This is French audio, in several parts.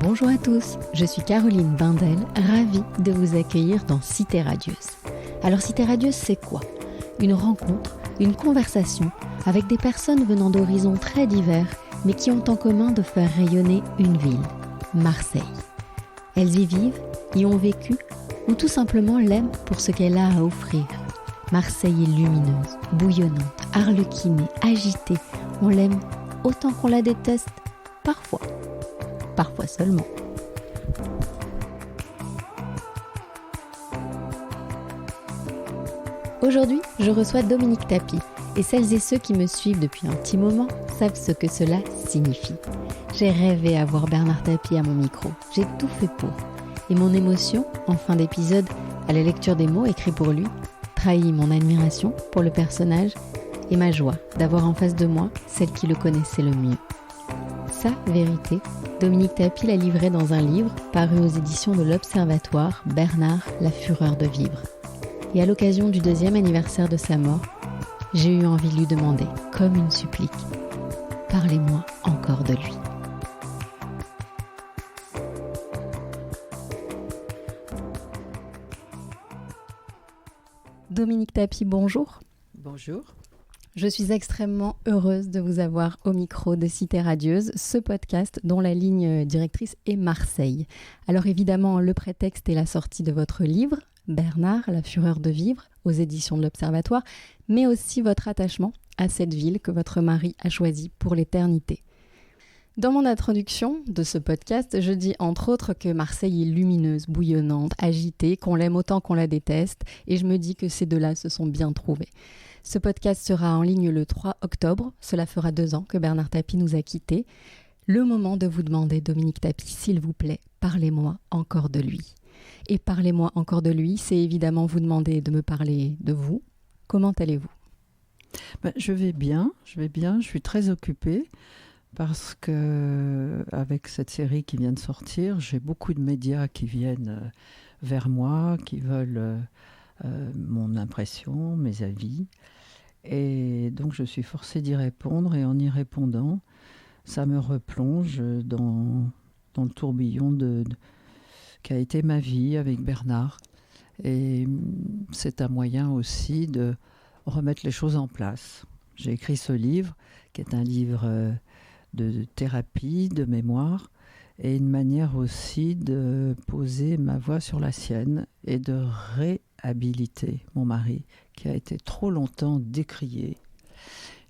Bonjour à tous, je suis Caroline Bindel, ravie de vous accueillir dans Cité Radieuse. Alors Cité Radieuse, c'est quoi ? Une rencontre, une conversation avec des personnes venant d'horizons très divers, mais qui ont en commun de faire rayonner une ville, Marseille. Elles y vivent, y ont vécu, ou tout simplement l'aiment pour ce qu'elle a à offrir. Marseille est lumineuse, bouillonnante, arlequinée, agitée. On l'aime autant qu'on la déteste, parfois seulement. Aujourd'hui, je reçois Dominique Tapie, et celles et ceux qui me suivent depuis un petit moment savent ce que cela signifie. J'ai rêvé à voir Bernard Tapie à mon micro, j'ai tout fait pour. Et mon émotion, en fin d'épisode, à la lecture des mots écrits pour lui, trahit mon admiration pour le personnage et ma joie d'avoir en face de moi celle qui le connaissait le mieux. Sa vérité, Dominique Tapie l'a livrée dans un livre paru aux éditions de l'Observatoire, Bernard, la fureur de vivre. Et à l'occasion du 2e anniversaire de sa mort, j'ai eu envie de lui demander, comme une supplique, « Parlez-moi encore de lui ». Dominique Tapie, bonjour. Bonjour. Je suis extrêmement heureuse de vous avoir au micro de Cité Radieuse, ce podcast dont la ligne directrice est Marseille. Alors évidemment, le prétexte est la sortie de votre livre, Bernard, la fureur de vivre, aux éditions de l'Observatoire, mais aussi votre attachement à cette ville que votre mari a choisie pour l'éternité. Dans mon introduction de ce podcast, je dis entre autres que Marseille est lumineuse, bouillonnante, agitée, qu'on l'aime autant qu'on la déteste, et je me dis que ces deux-là se sont bien trouvés. Ce podcast sera en ligne le 3 octobre, cela fera 2 ans que Bernard Tapie nous a quittés. Le moment de vous demander, Dominique Tapie, s'il vous plaît, parlez-moi encore de lui. Et parlez-moi encore de lui, c'est évidemment vous demander de me parler de vous. Comment allez-vous ? Je vais bien, je suis très occupée parce que avec cette série qui vient de sortir, j'ai beaucoup de médias qui viennent vers moi, qui veulent mon impression, mes avis. Et donc je suis forcée d'y répondre, et en y répondant, ça me replonge dans le tourbillon qu'a été ma vie avec Bernard. Et c'est un moyen aussi de remettre les choses en place. J'ai écrit ce livre, qui est un livre de thérapie, de mémoire, et une manière aussi de poser ma voix sur la sienne et de réhabiliter mon mari, qui a été trop longtemps décrié.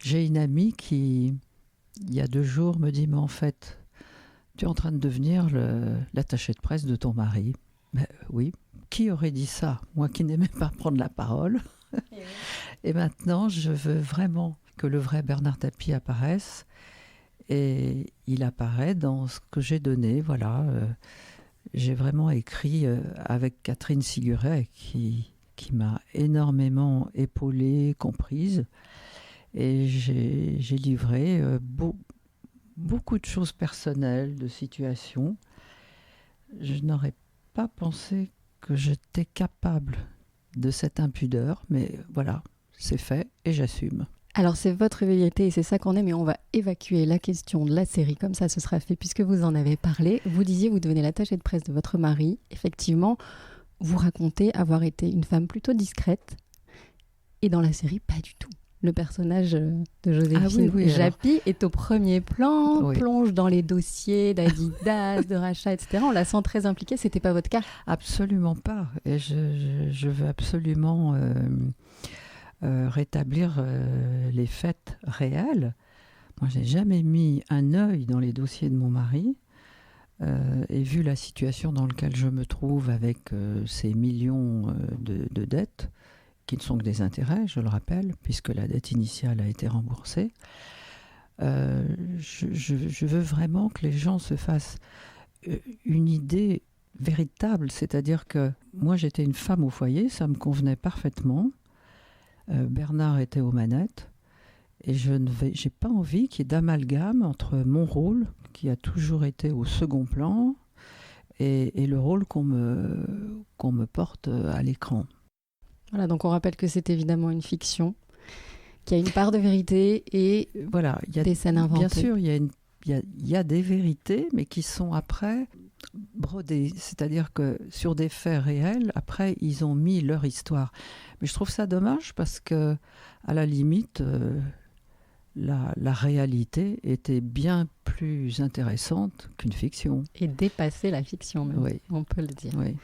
J'ai une amie qui, il y a 2 jours, me dit « Mais en fait, tu es en train de devenir l'attaché de presse de ton mari. » Oui, qui aurait dit ça ? Moi qui n'aimais pas prendre la parole. Et maintenant, je veux vraiment que le vrai Bernard Tapie apparaisse. Et il apparaît dans ce que j'ai donné. Voilà, j'ai vraiment écrit avec Catherine Siguret, qui m'a énormément épaulée, comprise. Et j'ai livré beaucoup de choses personnelles, de situations. Je n'aurais pas pensé que j'étais capable de cette impudeur, mais voilà, c'est fait et j'assume. Alors c'est votre vérité et c'est ça qu'on aime, mais on va évacuer la question de la série, comme ça ce sera fait puisque vous en avez parlé. Vous disiez vous devenez l'attaché de presse de votre mari. Effectivement, vous racontez avoir été une femme plutôt discrète et dans la série pas du tout. Le personnage de Joséphine Japy est au premier plan, plonge dans les dossiers d'Adidas, de rachat, etc. On la sent très impliquée, c'était pas votre cas ? Absolument pas. Et je veux absolument rétablir les faits réels. Moi, j'ai jamais mis un œil dans les dossiers de mon mari, et vu la situation dans laquelle je me trouve avec ces millions de dettes, qui ne sont que des intérêts, je le rappelle, puisque la dette initiale a été remboursée, je veux vraiment que les gens se fassent une idée véritable, c'est-à-dire que moi j'étais une femme au foyer, ça me convenait parfaitement. Bernard était aux manettes et j'ai pas envie qu'il y ait d'amalgame entre mon rôle, qui a toujours été au second plan, et le rôle qu'on me porte à l'écran. Voilà, donc on rappelle que c'est évidemment une fiction, qu'il y a une part de vérité et voilà, des scènes inventées. Bien sûr, il y a des vérités, mais qui sont après brodé, c'est-à-dire que sur des faits réels, après, ils ont mis leur histoire. Mais je trouve ça dommage parce que, à la limite, la réalité était bien plus intéressante qu'une fiction. Et dépasser la fiction, même, Oui. on peut le dire. Oui.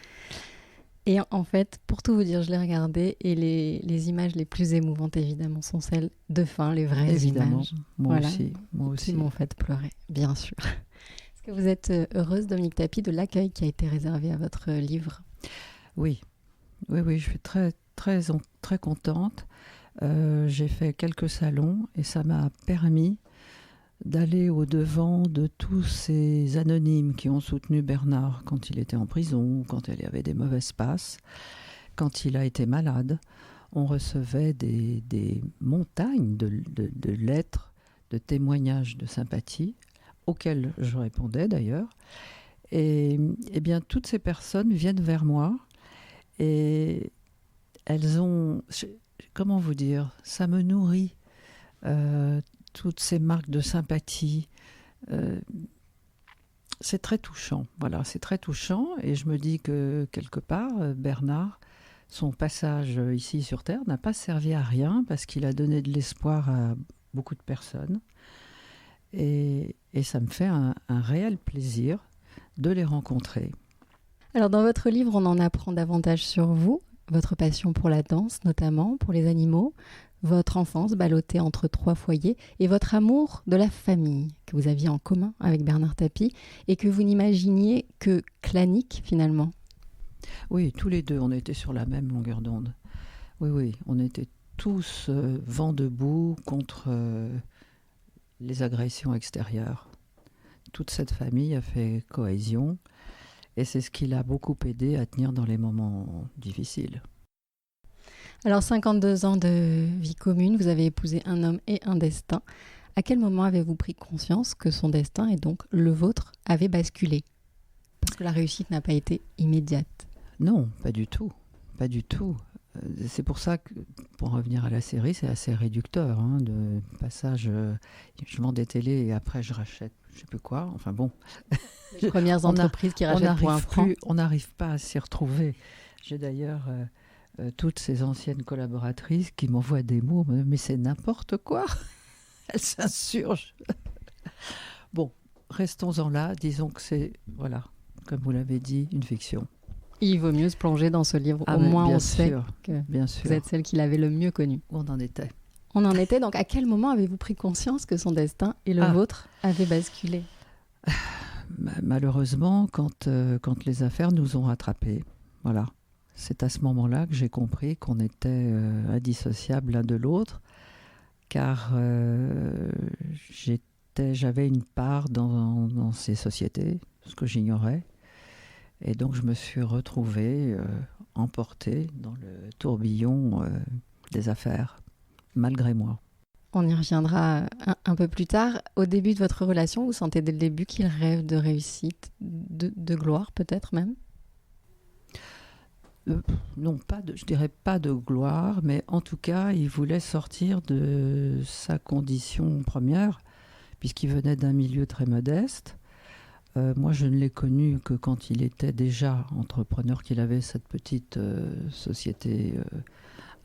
Et en fait, pour tout vous dire, je l'ai regardé et les images les plus émouvantes, évidemment, sont celles de fin, les vraies Évidemment. images. Moi Voilà. aussi. Qui m'ont fait pleurer, bien sûr. Est-ce que vous êtes heureuse, Dominique Tapie, de l'accueil qui a été réservé à votre livre ? Oui. Oui, je suis très contente. J'ai fait quelques salons et ça m'a permis d'aller au-devant de tous ces anonymes qui ont soutenu Bernard quand il était en prison, quand il y avait des mauvaises passes, quand il a été malade. On recevait des montagnes de lettres, de témoignages de sympathie, auxquels je répondais d'ailleurs. Et bien, toutes ces personnes viennent vers moi et elles ont... Comment vous dire ? Ça me nourrit. Toutes ces marques de sympathie. C'est très touchant. Voilà, c'est très touchant. Et je me dis que, quelque part, Bernard, son passage ici sur Terre n'a pas servi à rien parce qu'il a donné de l'espoir à beaucoup de personnes. Et ça me fait un réel plaisir de les rencontrer. Alors, dans votre livre, on en apprend davantage sur vous, votre passion pour la danse, notamment, pour les animaux, votre enfance ballottée entre 3 foyers et votre amour de la famille que vous aviez en commun avec Bernard Tapie et que vous n'imaginiez que clanique finalement. Oui, tous les deux, on était sur la même longueur d'onde. Oui, on était tous vent debout contre les agressions extérieures. Toute cette famille a fait cohésion et c'est ce qui l'a beaucoup aidé à tenir dans les moments difficiles. Alors, 52 ans de vie commune, vous avez épousé un homme et un destin. À quel moment avez-vous pris conscience que son destin, et donc le vôtre, avait basculé ? Parce que la réussite n'a pas été immédiate. Non, pas du tout. Pas du tout. C'est pour ça que, pour revenir à la série, c'est assez réducteur. De passage, je vends des télés et après je rachète, je ne sais plus quoi. Enfin bon. Les premières entreprises qui rachètent pour un franc. On n'arrive pas à s'y retrouver. J'ai d'ailleurs... toutes ces anciennes collaboratrices qui m'envoient des mots, mais c'est n'importe quoi. Elles s'insurgent. Bon, restons-en là. Disons que c'est, voilà, comme vous l'avez dit, une fiction. Il vaut mieux se plonger dans ce livre. Au moins, on sait que vous êtes celle qui l'avait le mieux connu. Où on en était. On en était. Donc, à quel moment avez-vous pris conscience que son destin et le vôtre avaient basculé ? Malheureusement, quand les affaires nous ont rattrapés. Voilà. C'est à ce moment-là que j'ai compris qu'on était indissociables l'un de l'autre, car j'avais une part dans ces sociétés, ce que j'ignorais. Et donc je me suis retrouvée emportée dans le tourbillon des affaires, malgré moi. On y reviendra un peu plus tard. Au début de votre relation, vous sentez dès le début qu'il rêve de réussite, de gloire peut-être même ? Non, je dirais pas de gloire, mais en tout cas, il voulait sortir de sa condition première, puisqu'il venait d'un milieu très modeste. Moi, je ne l'ai connu que quand il était déjà entrepreneur, qu'il avait cette petite société,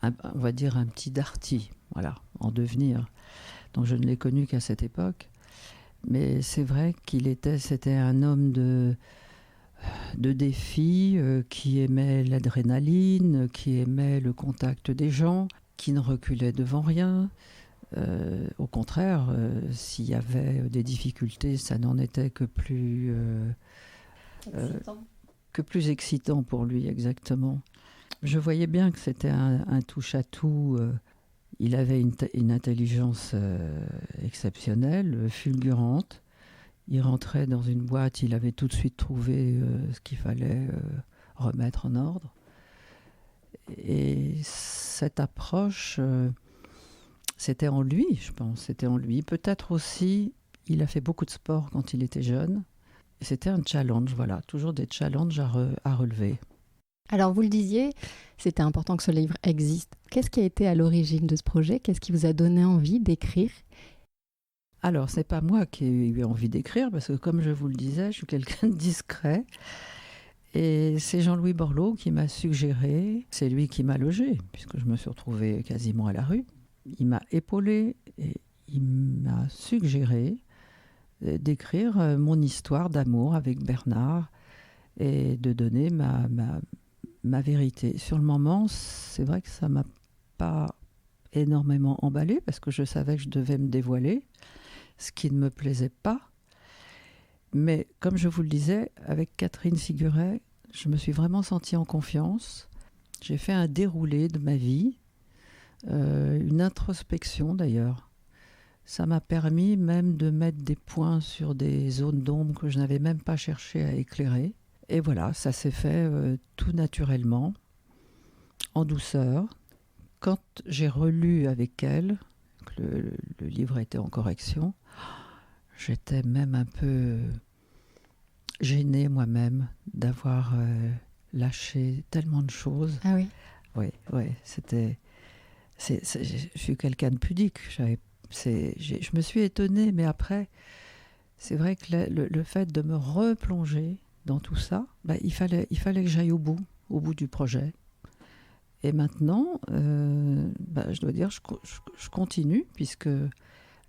on va dire un petit Darty, voilà, en devenir. Donc, je ne l'ai connu qu'à cette époque. Mais c'est vrai c'était un homme de défis, qui aimait l'adrénaline, qui aimait le contact des gens, qui ne reculait devant rien. Au contraire, s'il y avait des difficultés, ça n'en était que plus excitant pour lui, exactement. Je voyais bien que c'était un touche-à-tout. Il avait une intelligence exceptionnelle, fulgurante. Il rentrait dans une boîte, il avait tout de suite trouvé ce qu'il fallait remettre en ordre. Et cette approche, c'était en lui, je pense. C'était en lui. Peut-être aussi, il a fait beaucoup de sport quand il était jeune. Et c'était un challenge, voilà. Toujours des challenges à relever. Alors, vous le disiez, c'était important que ce livre existe. Qu'est-ce qui a été à l'origine de ce projet ? Qu'est-ce qui vous a donné envie d'écrire ? Alors, c'est pas moi qui ai eu envie d'écrire, parce que comme je vous le disais, je suis quelqu'un de discret. Et c'est Jean-Louis Borloo qui m'a suggéré, c'est lui qui m'a logé, puisque je me suis retrouvée quasiment à la rue. Il m'a épaulé et il m'a suggéré d'écrire mon histoire d'amour avec Bernard et de donner ma vérité. Sur le moment, c'est vrai que ça ne m'a pas énormément emballée, parce que je savais que je devais me dévoiler, ce qui ne me plaisait pas. Mais comme je vous le disais, avec Catherine Siguret, je me suis vraiment sentie en confiance. J'ai fait un déroulé de ma vie, une introspection d'ailleurs. Ça m'a permis même de mettre des points sur des zones d'ombre que je n'avais même pas cherché à éclairer. Et voilà, ça s'est fait tout naturellement, en douceur. Quand j'ai relu avec elle, que le livre était en correction, j'étais même un peu gênée moi-même d'avoir lâché tellement de choses. Ah oui. Oui, c'était... je suis quelqu'un de pudique. Je me suis étonnée, mais après, c'est vrai que le fait de me replonger dans tout ça, il fallait que j'aille au bout du projet. Et maintenant, je dois dire, je continue, puisque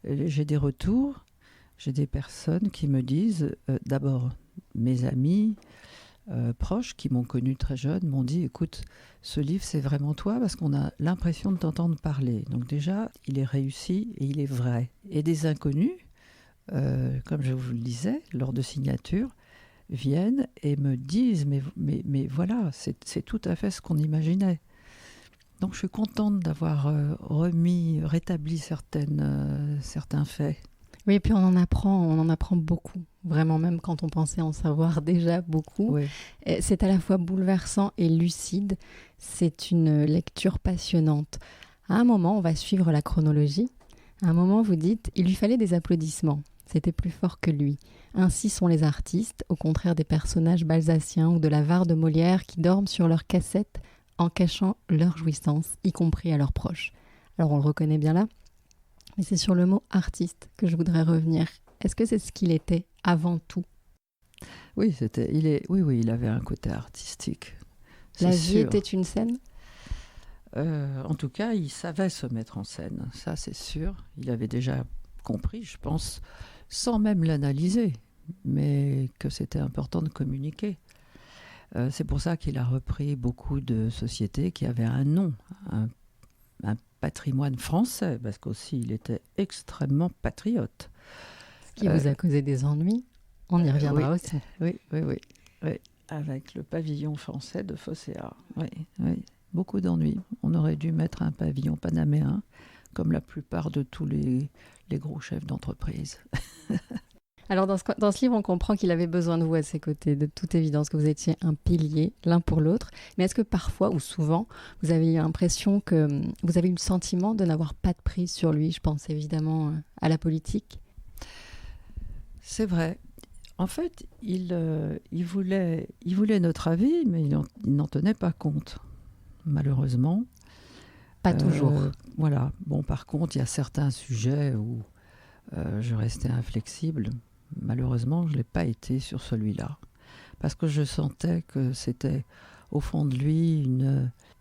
j'ai des retours, j'ai des personnes qui me disent, d'abord mes amis proches qui m'ont connu très jeune, m'ont dit, écoute, ce livre c'est vraiment toi, parce qu'on a l'impression de t'entendre parler. Donc déjà, il est réussi et il est vrai. Et des inconnus, comme je vous le disais, lors de signature, viennent et me disent, mais voilà, c'est tout à fait ce qu'on imaginait. Donc je suis contente d'avoir rétabli certains faits. Oui, et puis on en apprend beaucoup, vraiment, même quand on pensait en savoir déjà beaucoup. Oui. C'est à la fois bouleversant et lucide, c'est une lecture passionnante. À un moment, on va suivre la chronologie. À un moment, vous dites, il lui fallait des applaudissements, c'était plus fort que lui. Ainsi sont les artistes, au contraire des personnages balsaciens ou de la Var de Molière qui dorment sur leurs cassettes en cachant leur jouissance, y compris à leurs proches. Alors on le reconnaît bien là. Mais c'est sur le mot artiste que je voudrais revenir. Est-ce que c'est ce qu'il était avant tout ? Oui, il avait un côté artistique. La vie était une scène ? En tout cas, il savait se mettre en scène, ça c'est sûr. Il avait déjà compris, je pense, sans même l'analyser, mais que c'était important de communiquer. C'est pour ça qu'il a repris beaucoup de sociétés qui avaient un nom, un patrimoine français, parce qu'aussi il était extrêmement patriote. Ce qui vous a causé des ennuis, on y reviendra aussi. Oui, avec le pavillon français de Phocéa. Oui, beaucoup d'ennuis. On aurait dû mettre un pavillon panaméen, comme la plupart de tous les gros chefs d'entreprise. Alors dans ce livre, on comprend qu'il avait besoin de vous à ses côtés, de toute évidence, que vous étiez un pilier l'un pour l'autre. Mais est-ce que parfois, ou souvent, vous avez eu l'impression que vous avez eu le sentiment de n'avoir pas de prise sur lui ? Je pense évidemment à la politique. C'est vrai. En fait, il voulait notre avis, mais il n'en tenait pas compte, malheureusement. Pas toujours. Voilà. Bon, par contre, il y a certains sujets où je restais inflexible. Malheureusement, je ne l'ai pas été sur celui-là. Parce que je sentais que c'était, au fond de lui,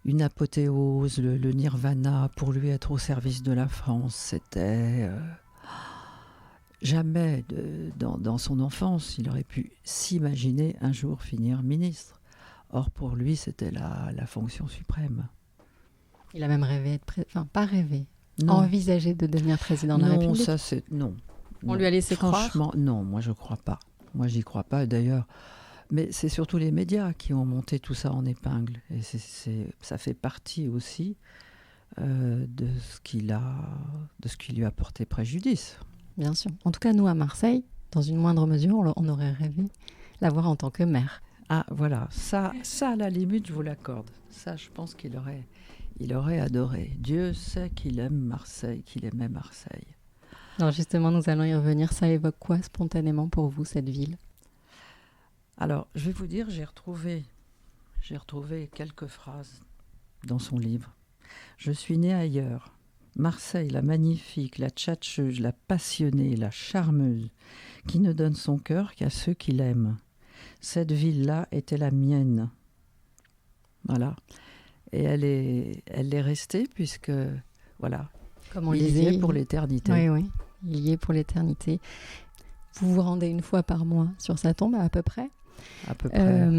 une apothéose, le nirvana, pour lui être au service de la France. C'était... jamais, dans son enfance, il aurait pu s'imaginer un jour finir ministre. Or, pour lui, c'était la fonction suprême. Il a même rêvé pas rêvé, Non. envisagé de devenir président de la République. Non, ça c'est... Non. On lui a laissé croire ? Franchement, non, moi je crois pas. Moi j'y crois pas d'ailleurs. Mais c'est surtout les médias qui ont monté tout ça en épingle. Et ça fait partie aussi de ce qui lui a porté préjudice. Bien sûr. En tout cas, nous à Marseille, dans une moindre mesure, on aurait rêvé l'avoir en tant que maire. Ah voilà, ça à la limite je vous l'accorde. Ça je pense qu'il aurait adoré. Dieu sait qu'il aime Marseille, qu'il aimait Marseille. Alors justement, nous allons y revenir. Ça évoque quoi spontanément pour vous, cette ville ? Alors, je vais vous dire, j'ai retrouvé quelques phrases dans son livre. Je suis né ailleurs, Marseille, la magnifique, la tchatcheuse, la passionnée, la charmeuse, qui ne donne son cœur qu'à ceux qui l'aiment. Cette ville-là était la mienne. Voilà. Et elle est restée puisque, voilà, Comme on il y disait, est pour l'éternité. Oui, oui, il y est pour l'éternité. Vous vous rendez une fois par mois sur sa tombe, à peu près. À peu près.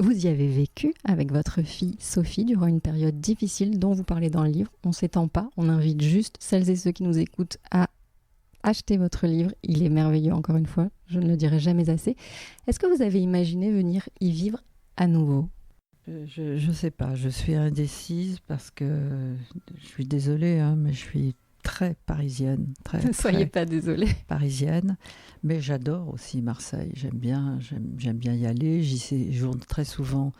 Vous y avez vécu avec votre fille Sophie durant une période difficile dont vous parlez dans le livre. On ne s'étend pas, on invite juste celles et ceux qui nous écoutent à acheter votre livre. Il est merveilleux, encore une fois, je ne le dirai jamais assez. Est-ce que vous avez imaginé venir y vivre à nouveau ? Je ne sais pas, je suis indécise parce que je suis désolée, hein, mais je suis très parisienne. Ne soyez pas désolée. Parisienne, mais j'adore aussi Marseille. J'aime bien y aller. J'y séjourne très souvent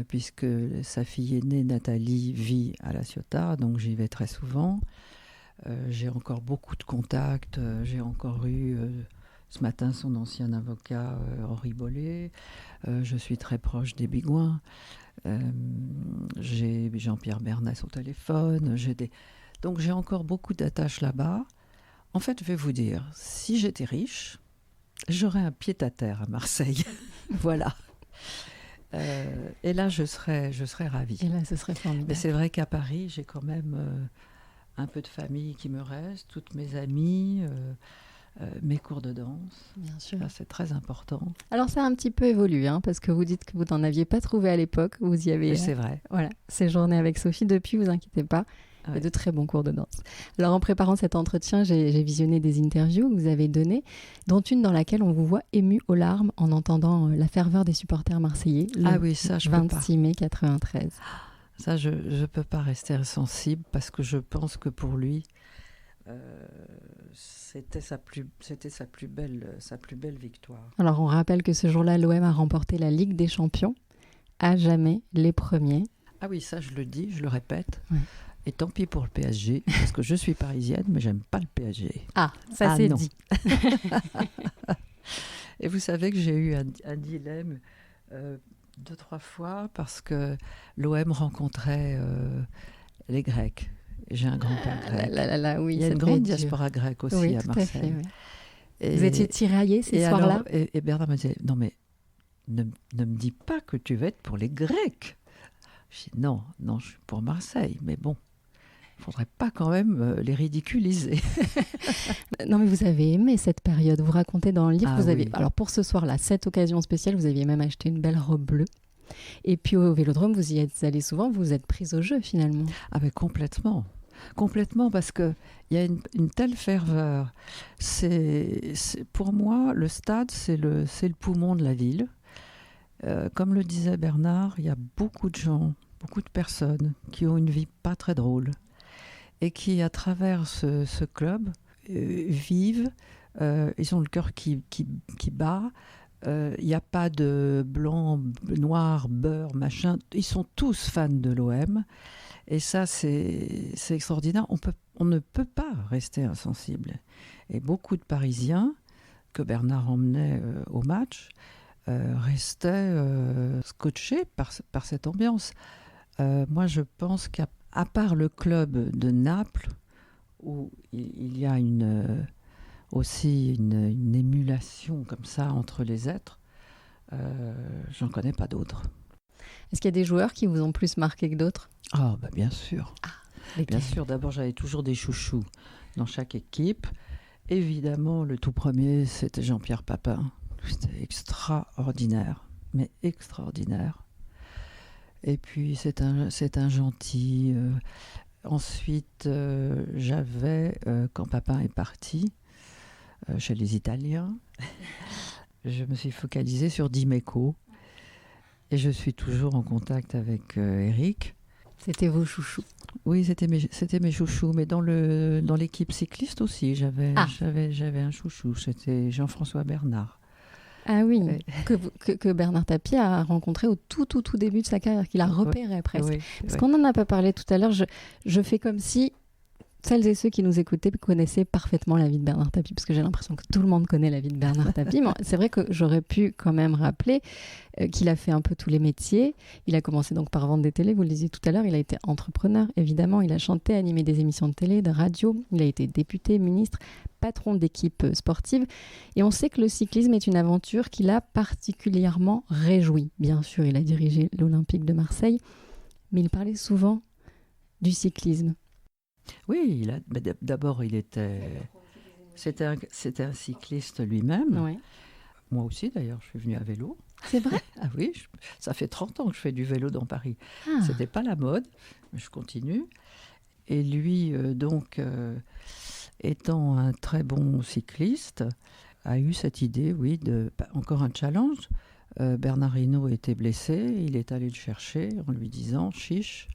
puisque sa fille aînée Nathalie vit à La Ciotat, donc j'y vais très souvent. J'ai encore beaucoup de contacts. J'ai encore eu ce matin son ancien avocat Henri Bollet. Je suis très proche des Bigouins. J'ai Jean-Pierre Bernès au téléphone. Donc j'ai encore beaucoup d'attaches là-bas. En fait, je vais vous dire, si j'étais riche, j'aurais un pied-à-terre à Marseille. Voilà. Et là, je serais ravie. Et là, ce serait formidable. Mais c'est vrai qu'à Paris, j'ai quand même un peu de famille qui me reste, toutes mes amies, mes cours de danse. Bien sûr. Là, c'est très important. Alors, ça a un petit peu évolué, hein, parce que vous dites que vous n'en aviez pas trouvé à l'époque. Vous y avez... Mais c'est vrai. Voilà, séjourné avec Sophie. Depuis, vous inquiétez pas. Ouais. Et de très bons cours de danse. Alors, en préparant cet entretien, j'ai visionné des interviews que vous avez données, dont une dans laquelle on vous voit ému aux larmes en entendant la ferveur des supporters marseillais le Oui, ça, je 26 mai 93. Ça, je ne peux pas rester insensible parce que je pense que pour lui, c'était sa plus belle victoire. Alors, on rappelle que ce jour-là, l'OM a remporté la Ligue des Champions, à jamais les premiers. Ah oui, ça, je le dis, je le répète. Ouais. Et tant pis pour le PSG, parce que je suis parisienne, mais j'aime pas le PSG. Ah, ça c'est non. dit. Et vous savez que j'ai eu un dilemme 2-3 fois parce que l'OM rencontrait les Grecs. J'ai un grand-père grec. Oui, il y a une grande diaspora grecque aussi oui, à tout Marseille. À fait, oui. Et vous étiez tiraillés ces soirs-là ? Et Bernard me disait, non mais ne me dis pas que tu vas être pour les Grecs. Je dis, non, je suis pour Marseille, mais bon. Il ne faudrait pas quand même les ridiculiser. Non, mais vous avez aimé cette période. Vous racontez dans le livre, vous avez... Oui. Alors pour ce soir-là, cette occasion spéciale, vous aviez même acheté une belle robe bleue. Et puis au Vélodrome, vous y êtes allé souvent, vous vous êtes prise au jeu finalement. Ah mais complètement. Complètement, parce qu'il y a une telle ferveur. Pour moi, le stade, c'est le poumon de la ville. Comme le disait Bernard, il y a beaucoup de gens, beaucoup de personnes qui ont une vie pas très drôle. Et qui, à travers ce club, vivent, ils ont le cœur qui bat, il n'y a pas de blanc, noir, beurre, machin, ils sont tous fans de l'OM, et ça c'est extraordinaire, on ne peut pas rester insensible. Et beaucoup de Parisiens, que Bernard emmenait au match, restaient scotchés par cette ambiance. Moi je pense qu'à part le club de Naples, où il y a aussi une émulation comme ça entre les êtres, j'en connais pas d'autres. Est-ce qu'il y a des joueurs qui vous ont plus marqué que d'autres ? Bien sûr. Bien sûr, d'abord j'avais toujours des chouchous dans chaque équipe. Évidemment, le tout premier, c'était Jean-Pierre Papin. C'était extraordinaire, mais extraordinaire. Et puis c'est un gentil. Ensuite, j'avais, quand Papin est parti, chez les Italiens, je me suis focalisée sur Dimeco. Et je suis toujours en contact avec Eric. C'était vos chouchous ? Oui, c'était mes chouchous. Mais dans l'équipe cycliste aussi, j'avais un chouchou. C'était Jean-François Bernard. Ah oui, que Bernard Tapie a rencontré au tout début de sa carrière, qu'il a repéré presque. Oui, Parce qu'on n'en a pas parlé tout à l'heure, je fais comme si celles et ceux qui nous écoutaient connaissaient parfaitement la vie de Bernard Tapie, parce que j'ai l'impression que tout le monde connaît la vie de Bernard Tapie. Mais c'est vrai que j'aurais pu quand même rappeler qu'il a fait un peu tous les métiers. Il a commencé donc par vendre des télés, vous le disiez tout à l'heure. Il a été entrepreneur, évidemment. Il a chanté, animé des émissions de télé, de radio. Il a été député, ministre, patron d'équipe sportive. Et on sait que le cyclisme est une aventure qui l'a particulièrement réjoui. Bien sûr, il a dirigé l'Olympique de Marseille, mais il parlait souvent du cyclisme. Oui, d'abord, c'était un cycliste lui-même. Ouais. Moi aussi, d'ailleurs, je suis venue à vélo. C'est vrai? Ah oui, ça fait 30 ans que je fais du vélo dans Paris. Ah. C'était pas la mode, mais je continue. Et lui, étant un très bon cycliste, a eu cette idée, oui, encore un challenge. Bernard Hinault était blessé, il est allé le chercher en lui disant « chiche ».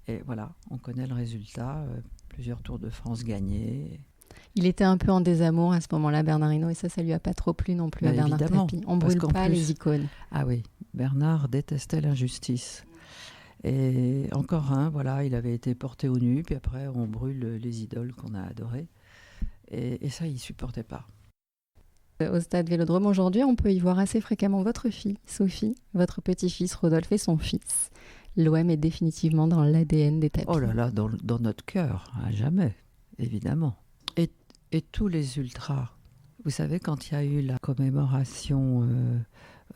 Et voilà, on connaît le résultat, plusieurs Tours de France gagnés. Il était un peu en désamour à ce moment-là, Bernard Hinault, et ça lui a pas trop plu non plus à Bernard Tapie. On brûle pas les icônes. Ah oui, Bernard détestait l'injustice. Et encore voilà, il avait été porté au nu, puis après on brûle les idoles qu'on a adorées. Et ça, il supportait pas. Au stade Vélodrome aujourd'hui, on peut y voir assez fréquemment votre fille, Sophie, votre petit-fils Rodolphe et son fils. L'OM est définitivement dans l'ADN des Tapis. Oh là là, dans notre cœur, à jamais, évidemment. Et tous les ultras. Vous savez, quand il y a eu la commémoration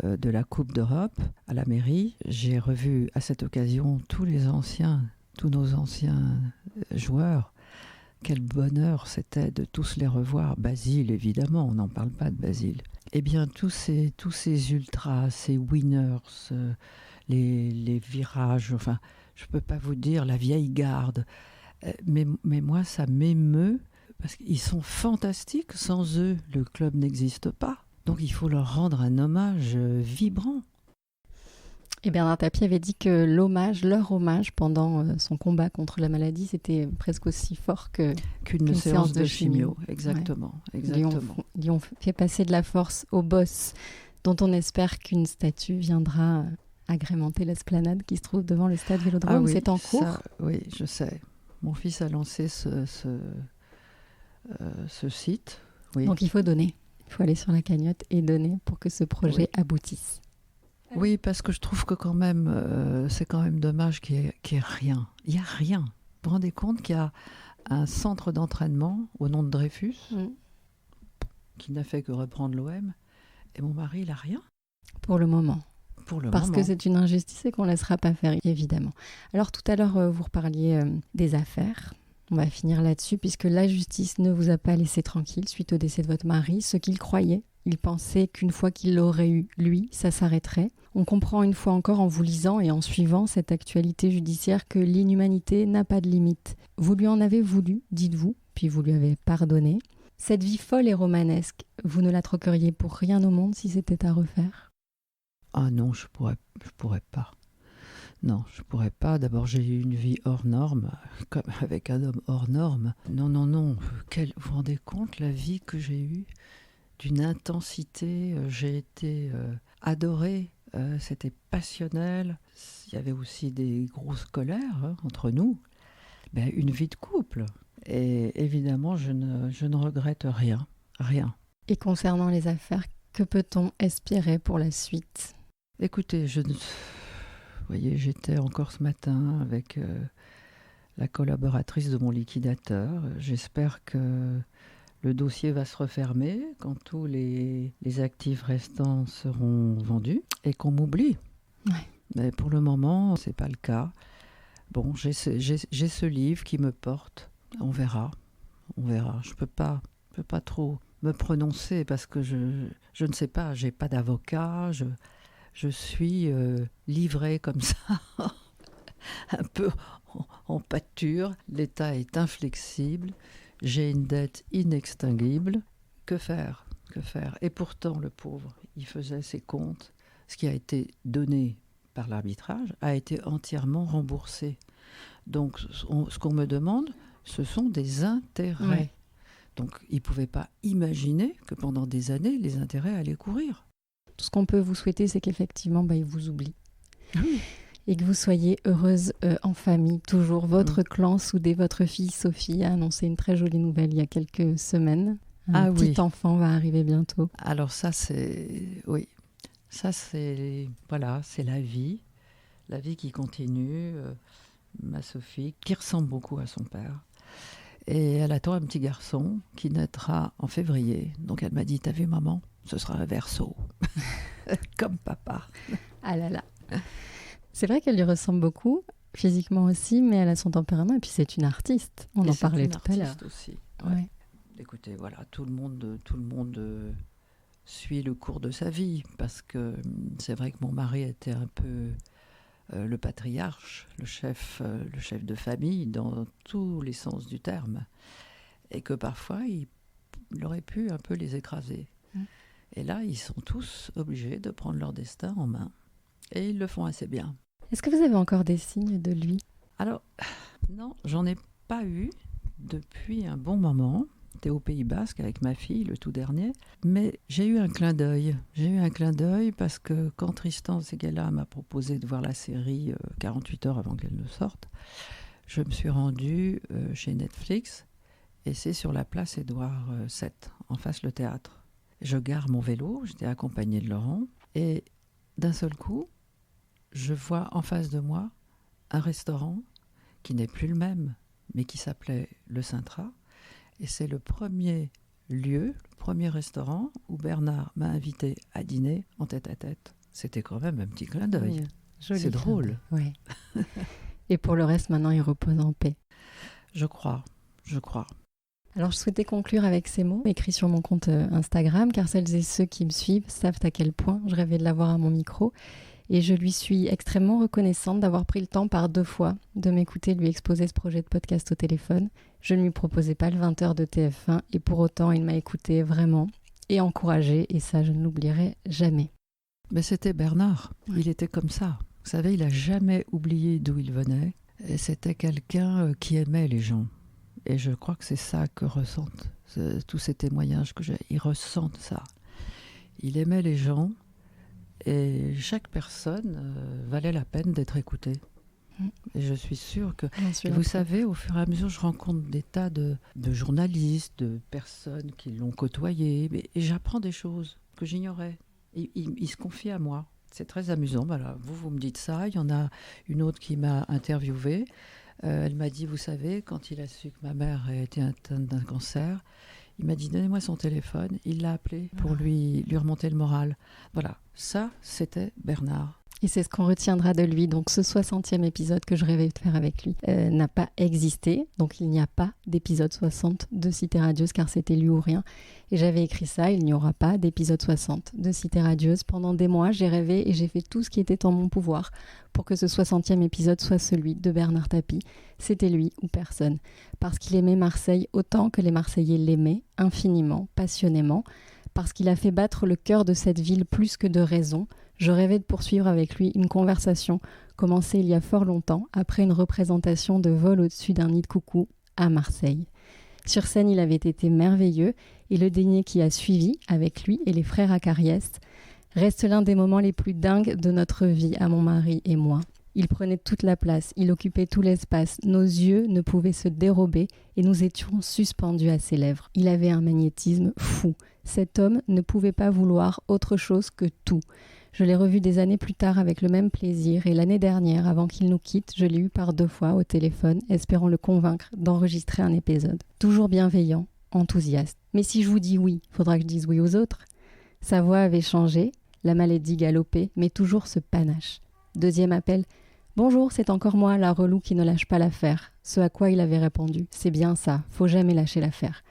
de la Coupe d'Europe à la mairie, j'ai revu à cette occasion tous nos anciens joueurs. Quel bonheur c'était de tous les revoir. Basile, évidemment, on n'en parle pas de Basile. Eh bien, tous ces ultras, ces winners, les virages, enfin, je ne peux pas vous dire, la vieille garde. Mais moi, ça m'émeut, parce qu'ils sont fantastiques. Sans eux, le club n'existe pas. Donc, il faut leur rendre un hommage vibrant. Et Bernard Tapie avait dit que leur hommage pendant son combat contre la maladie, c'était presque aussi fort qu'une séance de chimio. Exactement, ouais. exactement. Ils ont fait passer de la force au boss, dont on espère qu'une statue viendra agrémenter l'esplanade qui se trouve devant le stade Vélodrome. Ah oui, c'est en cours. Oui, je sais. Mon fils a lancé ce site. Oui. Donc il faut donner. Il faut aller sur la cagnotte et donner pour que ce projet aboutisse. Oui, parce que je trouve que quand même, c'est quand même dommage qu'il y ait rien. Il n'y a rien. Vous vous rendez compte qu'il y a un centre d'entraînement au nom de Dreyfus qui n'a fait que reprendre l'OM, et mon mari, il n'a rien. Pour le moment. Parce moment. que c'est une injustice et qu'on ne laissera pas faire, évidemment. Alors tout à l'heure, vous reparliez des affaires. On va finir là-dessus, puisque la justice ne vous a pas laissé tranquille suite au décès de votre mari. Ce qu'il croyait, il pensait qu'une fois qu'il l'aurait eu, lui, ça s'arrêterait. On comprend une fois encore en vous lisant et en suivant cette actualité judiciaire que l'inhumanité n'a pas de limite. Vous lui en avez voulu, dites-vous, puis vous lui avez pardonné. Cette vie folle et romanesque, vous ne la troqueriez pour rien au monde si c'était à refaire ? Ah non, je pourrais pas. Non, je pourrais pas. D'abord, j'ai eu une vie hors norme, comme avec un homme hors norme. Non. Vous vous rendez compte la vie que j'ai eue ? D'une intensité, j'ai été adorée, c'était passionnel. Il y avait aussi des grosses colères entre nous. Une vie de couple. Et évidemment, je ne regrette rien. Et concernant les affaires, que peut-on espérer pour la suite ? Écoutez, vous voyez, j'étais encore ce matin avec la collaboratrice de mon liquidateur. J'espère que le dossier va se refermer quand tous les actifs restants seront vendus et qu'on m'oublie. Ouais. Mais pour le moment, c'est pas le cas. Bon, j'ai ce livre qui me porte. On verra. Je peux pas trop me prononcer parce que je ne sais pas. J'ai pas d'avocat. Je suis livrée comme ça, un peu en pâture. L'État est inflexible. J'ai une dette inextinguible. Que faire ? Et pourtant, le pauvre, il faisait ses comptes. Ce qui a été donné par l'arbitrage a été entièrement remboursé. Donc, ce qu'on me demande, ce sont des intérêts. Ouais. Donc, il ne pouvait pas imaginer que pendant des années, les intérêts allaient courir. Tout ce qu'on peut vous souhaiter, c'est qu'effectivement, il vous oublie. Oui. et que vous soyez heureuse en famille, toujours. Votre clan soudé, votre fille Sophie a annoncé une très jolie nouvelle il y a quelques semaines. Un petit enfant va arriver bientôt. Alors ça, oui. Ça, voilà, c'est la vie qui continue. Ma Sophie, qui ressemble beaucoup à son père. Et elle attend un petit garçon qui naîtra en février. Donc elle m'a dit, t'as vu maman, ce sera un Verseau, comme papa. Ah là là. C'est vrai qu'elle lui ressemble beaucoup, physiquement aussi, mais elle a son tempérament et puis c'est une artiste. On en parlait tout à l'heure. Aussi. Ouais. Écoutez, voilà, tout le monde suit le cours de sa vie, parce que c'est vrai que mon mari était un peu le patriarche, le chef de famille dans tous les sens du terme, et que parfois il aurait pu un peu les écraser. Et là, ils sont tous obligés de prendre leur destin en main, et ils le font assez bien. Est-ce que vous avez encore des signes de lui ? Alors, non, j'en ai pas eu depuis un bon moment. J'étais au Pays Basque avec ma fille, le tout dernier. Mais j'ai eu un clin d'œil. Parce que quand Tristan Segala m'a proposé de voir la série 48 heures avant qu'elle ne sorte, je me suis rendue chez Netflix, et c'est sur la place Édouard VII, en face le théâtre. Je gare mon vélo, j'étais accompagnée de Laurent, et d'un seul coup, je vois en face de moi un restaurant qui n'est plus le même, mais qui s'appelait Le Cintra. Et c'est le premier restaurant où Bernard m'a invité à dîner en tête-à-tête. C'était quand même un petit clin d'œil. Oui, c'est drôle. Ouais. Et pour le reste, maintenant, il repose en paix. Je crois. Alors, je souhaitais conclure avec ces mots écrits sur mon compte Instagram, car celles et ceux qui me suivent savent à quel point je rêvais de l'avoir à mon micro. Et je lui suis extrêmement reconnaissante d'avoir pris le temps par 2 fois de m'écouter lui exposer ce projet de podcast au téléphone. Je ne lui proposais pas le 20h de TF1 et pour autant, il m'a écouté vraiment et encouragé, et ça, je ne l'oublierai jamais. Mais c'était Bernard, Il était comme ça. Vous savez, il n'a jamais oublié d'où il venait. Et c'était quelqu'un qui aimait les gens. Et je crois que c'est ça que ressentent tous ces témoignages que j'ai. Ils ressentent ça. Il aimait les gens. Et chaque personne valait la peine d'être écoutée. Et je suis sûre que... Vous savez, au fur et à mesure, je rencontre des tas de journalistes, de personnes qui l'ont côtoyé, et j'apprends des choses que j'ignorais. Il se confie à moi. C'est très amusant. Voilà, vous me dites ça. Il y en a une autre qui m'a interviewée. Elle m'a dit, vous savez, quand il a su que ma mère était atteinte d'un cancer, il m'a dit, donnez-moi son téléphone. Il l'a appelé pour lui remonter le moral. Voilà, ça, c'était Bernard. Et c'est ce qu'on retiendra de lui. Donc ce 60e épisode que je rêvais de faire avec lui n'a pas existé. Donc il n'y a pas d'épisode 60 de Cité Radieuse, car c'était lui ou rien. Et j'avais écrit ça, il n'y aura pas d'épisode 60 de Cité Radieuse. Pendant des mois, j'ai rêvé et j'ai fait tout ce qui était en mon pouvoir pour que ce 60e épisode soit celui de Bernard Tapie. C'était lui ou personne. Parce qu'il aimait Marseille autant que les Marseillais l'aimaient, infiniment, passionnément. Parce qu'il a fait battre le cœur de cette ville plus que de raison. Je rêvais de poursuivre avec lui une conversation commencée il y a fort longtemps, après une représentation de Vol au-dessus d'un nid de coucou à Marseille. Sur scène, il avait été merveilleux, et le dîner qui a suivi, avec lui et les frères Acariès, reste l'un des moments les plus dingues de notre vie à mon mari et moi. Il prenait toute la place, il occupait tout l'espace, nos yeux ne pouvaient se dérober et nous étions suspendus à ses lèvres. Il avait un magnétisme fou. Cet homme ne pouvait pas vouloir autre chose que tout. Je l'ai revu des années plus tard avec le même plaisir, et l'année dernière, avant qu'il nous quitte, je l'ai eu par 2 fois au téléphone, espérant le convaincre d'enregistrer un épisode. Toujours bienveillant, enthousiaste. Mais si je vous dis oui, faudra que je dise oui aux autres. Sa voix avait changé, la maladie galopait, mais toujours ce panache. 2e appel. Bonjour, c'est encore moi, la relou qui ne lâche pas l'affaire. Ce à quoi il avait répondu. C'est bien ça, faut jamais lâcher l'affaire.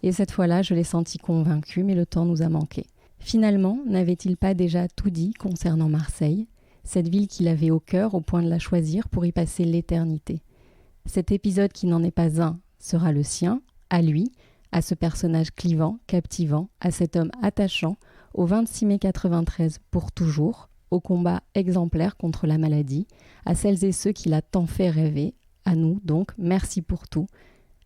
Et cette fois-là, je l'ai senti convaincu, mais le temps nous a manqué. Finalement, n'avait-il pas déjà tout dit concernant Marseille, cette ville qu'il avait au cœur au point de la choisir pour y passer l'éternité? Cet épisode qui n'en est pas un sera le sien, à lui, à ce personnage clivant, captivant, à cet homme attachant, au 26 mai 93 pour toujours, au combat exemplaire contre la maladie, à celles et ceux qui l'a tant fait rêver, à nous donc, merci pour tout,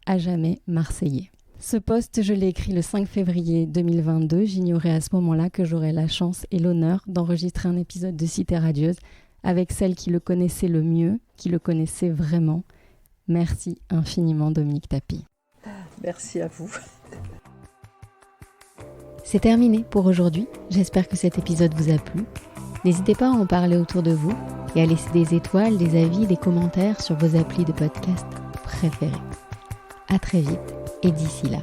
à jamais Marseillais. Ce post, je l'ai écrit le 5 février 2022. J'ignorais à ce moment-là que j'aurais la chance et l'honneur d'enregistrer un épisode de Cité Radieuse avec celle qui le connaissait le mieux, qui le connaissait vraiment. Merci infiniment Dominique Tapie. Merci à vous. C'est terminé pour aujourd'hui. J'espère que cet épisode vous a plu. N'hésitez pas à en parler autour de vous et à laisser des étoiles, des avis, des commentaires sur vos applis de podcast préférés. À très vite et d'ici là,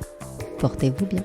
portez-vous bien.